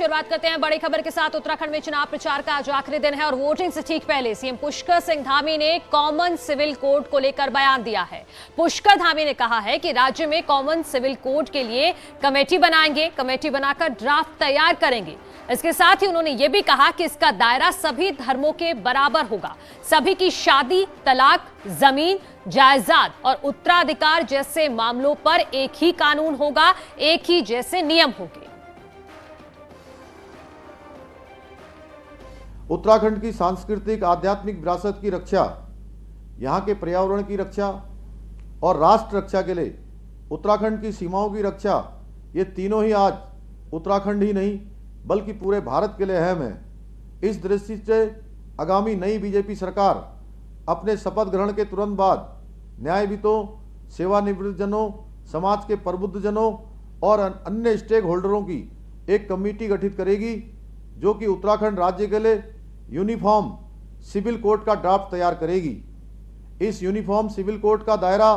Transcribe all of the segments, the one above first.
शुरुआत करते हैं बड़ी खबर के साथ। उत्तराखंड में चुनाव प्रचार का आज आखिरी दिन है और वोटिंग से ठीक पहले सीएम पुष्कर सिंह धामी ने कॉमन सिविल कोड को लेकर बयान दिया है। पुष्कर धामी ने कहा है कि राज्य में कॉमन सिविल कोड के लिए कमेटी बनाएंगे, कमेटी बनाकर ड्राफ्ट तैयार करेंगे। इसके साथ ही उन्होंने ये भी कहा कि इसका दायरा सभी धर्मों के बराबर होगा। सभी की शादी, तलाक, जमीन, जायदाद और उत्तराधिकार जैसे मामलों पर एक ही कानून होगा, एक ही जैसे नियम होंगे। उत्तराखंड की सांस्कृतिक आध्यात्मिक विरासत की रक्षा, यहाँ के पर्यावरण की रक्षा और राष्ट्र रक्षा के लिए उत्तराखंड की सीमाओं की रक्षा, ये तीनों ही आज उत्तराखंड ही नहीं बल्कि पूरे भारत के लिए अहम है। इस दृष्टि से आगामी नई बीजेपी सरकार अपने शपथ ग्रहण के तुरंत बाद न्यायविदों, सेवानिवृत्त जनों, समाज के प्रबुद्ध जनों और अन्य स्टेक होल्डरों की एक कमेटी गठित करेगी जो कि उत्तराखंड राज्य के लिए यूनिफॉर्म सिविल कोड का ड्राफ्ट तैयार करेगी। इस यूनिफॉर्म सिविल कोड का दायरा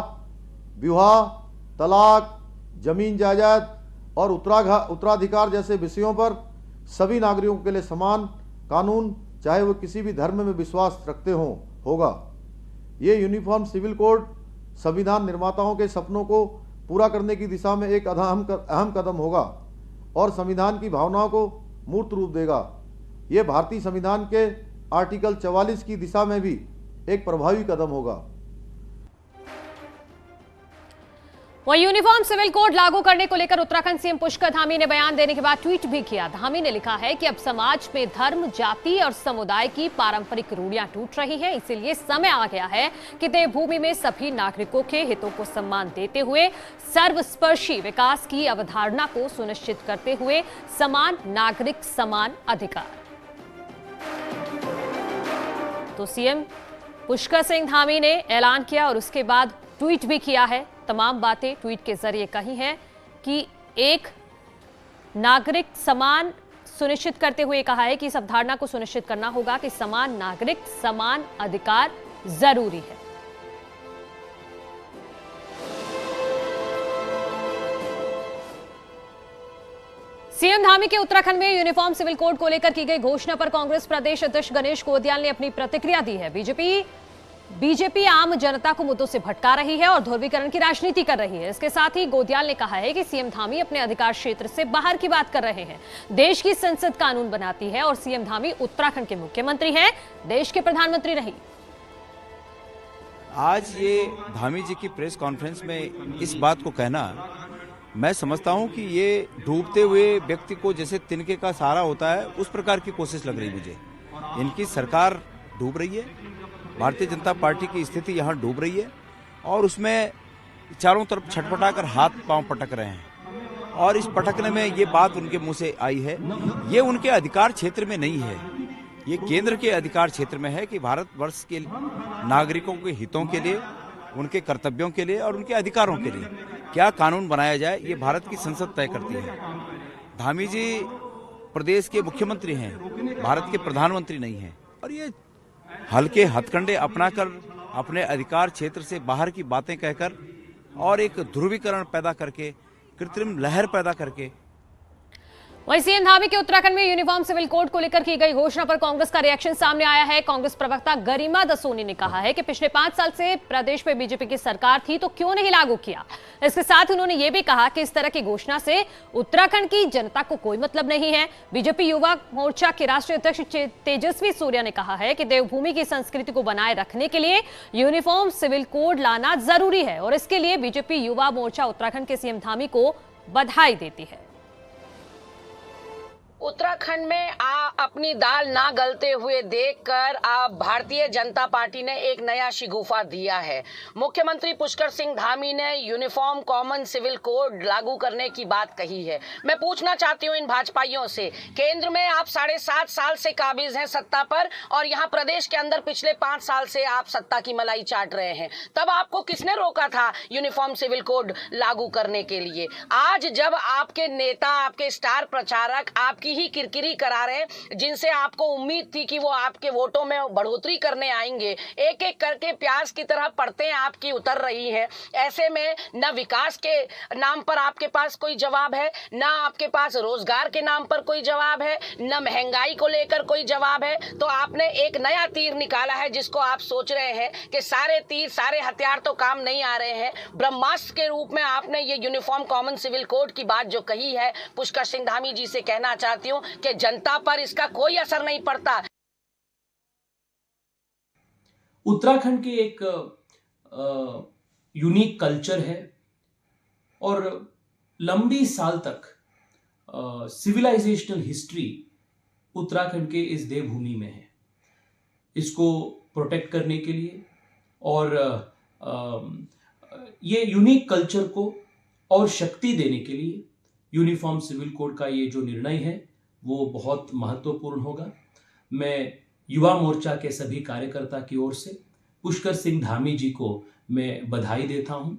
विवाह, तलाक, जमीन जायदाद और उत्तराधिकार जैसे विषयों पर सभी नागरिकों के लिए समान कानून, चाहे वो किसी भी धर्म में विश्वास रखते हों, होगा। ये यूनिफॉर्म सिविल कोड संविधान निर्माताओं के सपनों को पूरा करने की दिशा में एक अहम कदम होगा और संविधान की भावनाओं को मूर्त रूप देगा। ये भारतीय संविधान के आर्टिकल 44 की दिशा में भी एक प्रभावी कदम होगा। वहीं यूनिफॉर्म सिविल कोड लागू करने को लेकर उत्तराखंड सीएम पुष्कर धामी ने बयान देने के बाद ट्वीट भी किया। धामी ने लिखा है कि अब समाज में धर्म, जाति और समुदाय की पारंपरिक रूढ़ियां टूट रही हैं, इसीलिए समय आ गया है कि देवभूमि में सभी नागरिकों के हितों को सम्मान देते हुए सर्वस्पर्शी विकास की अवधारणा को सुनिश्चित करते हुए समान नागरिक समान अधिकार। तो सीएम पुष्कर सिंह धामी ने ऐलान किया और उसके बाद ट्वीट भी किया है। तमाम बातें ट्वीट के जरिए कही हैं कि एक नागरिक समान सुनिश्चित करते हुए कहा है कि इस अवधारणा को सुनिश्चित करना होगा कि समान नागरिक समान अधिकार जरूरी है। सीएम धामी के उत्तराखंड में यूनिफॉर्म सिविल कोड को लेकर की गई घोषणा पर कांग्रेस प्रदेश अध्यक्ष गणेश गोदियाल ने अपनी प्रतिक्रिया दी है। बीजेपी आम जनता को मुद्दों से भटका रही है और ध्रुवीकरण की राजनीति कर रही है। इसके साथ ही गोदियाल ने कहा है कि सीएम धामी अपने अधिकार क्षेत्र से बाहर की बात कर रहे हैं। देश की संसद कानून बनाती है और सीएम धामी उत्तराखंड के मुख्यमंत्री हैं, देश के प्रधानमंत्री नहीं। आज ये धामी जी की प्रेस कॉन्फ्रेंस में इस बात को कहना, मैं समझता हूं कि ये डूबते हुए व्यक्ति को जैसे तिनके का सहारा होता है उस प्रकार की कोशिश लग रही मुझे। इनकी सरकार डूब रही है, भारतीय जनता पार्टी की स्थिति यहाँ डूब रही है और उसमें चारों तरफ छटपटाकर हाथ पांव पटक रहे हैं और इस पटकने में ये बात उनके मुंह से आई है। ये उनके अधिकार क्षेत्र में नहीं है, ये केंद्र के अधिकार क्षेत्र में है कि भारतवर्ष के नागरिकों के हितों के लिए, उनके कर्तव्यों के लिए और उनके अधिकारों के लिए क्या कानून बनाया जाए, ये भारत की संसद तय करती है। धामी जी प्रदेश के मुख्यमंत्री हैं, भारत के प्रधानमंत्री नहीं हैं और ये हल्के हथकंडे अपनाकर अपने अधिकार क्षेत्र से बाहर की बातें कहकर और एक ध्रुवीकरण पैदा करके, कृत्रिम लहर पैदा करके। वहीं सीएम धामी के उत्तराखंड में यूनिफॉर्म सिविल कोड को लेकर की गई घोषणा पर कांग्रेस का रिएक्शन सामने आया है। कांग्रेस प्रवक्ता गरिमा दसोनी ने कहा है कि पिछले 5 साल से प्रदेश में बीजेपी की सरकार थी तो क्यों नहीं लागू किया। इसके साथ उन्होंने ये भी कहा कि इस तरह की घोषणा से उत्तराखंड की जनता को कोई मतलब नहीं है। बीजेपी युवा मोर्चा के राष्ट्रीय अध्यक्ष तेजस्वी सूर्या ने कहा है कि देवभूमि की संस्कृति को बनाए रखने के लिए यूनिफॉर्म सिविल कोड लाना जरूरी है और इसके लिए बीजेपी युवा मोर्चा उत्तराखंड के सीएम धामी को बधाई देती है। उत्तराखंड में अपनी दाल ना गलते हुए देखकर भारतीय जनता पार्टी ने एक नया शिगुफा दिया है। मुख्यमंत्री पुष्कर सिंह धामी ने यूनिफॉर्म कॉमन सिविल कोड लागू करने की बात कही है। मैं पूछना चाहती हूं इन भाजपाइयों से, केंद्र में आप 7.5 साल से काबिज हैं सत्ता पर और यहां प्रदेश के अंदर पिछले 5 साल से आप सत्ता की मलाई चाट रहे हैं। तब आपको किसने रोका था यूनिफॉर्म सिविल कोड लागू करने के लिए? आज जब आपके नेता, आपके स्टार प्रचारक आपकी ही वही किरकिरी करा रहे हैं जिनसे आपको उम्मीद थी कि वो आपके वोटों में बढ़ोतरी करने आएंगे। एक एक करके प्याज की तरह परतें आपकी उतर रही हैं। ऐसे में न विकास के नाम पर आपके पास कोई जवाब है, न आपके पास रोजगार के नाम पर कोई जवाब है, न महंगाई को लेकर कोई जवाब है। तो आपने एक नया तीर निकाला है जिसको आप सोच रहे हैं कि सारे तीर सारे हथियार तो काम नहीं आ रहे हैं। ब्रह्मास्त्र के रूप में आपने ये यूनिफॉर्म कॉमन सिविल कोड की बात जो कही है, पुष्कर सिंह धामी जी से कहना चाहती हूं कि जनता पर इसका कोई असर नहीं पड़ता। उत्तराखंड के एक यूनिक कल्चर है और लंबी साल तक सिविलाइजेशनल हिस्ट्री उत्तराखंड के इस देवभूमि में है। इसको प्रोटेक्ट करने के लिए और ये यूनिक कल्चर को और शक्ति देने के लिए यूनिफॉर्म सिविल कोड का ये जो निर्णय है वो बहुत महत्वपूर्ण होगा। मैं युवा मोर्चा के सभी कार्यकर्ता की ओर से पुष्कर सिंह धामी जी को मैं बधाई देता हूं।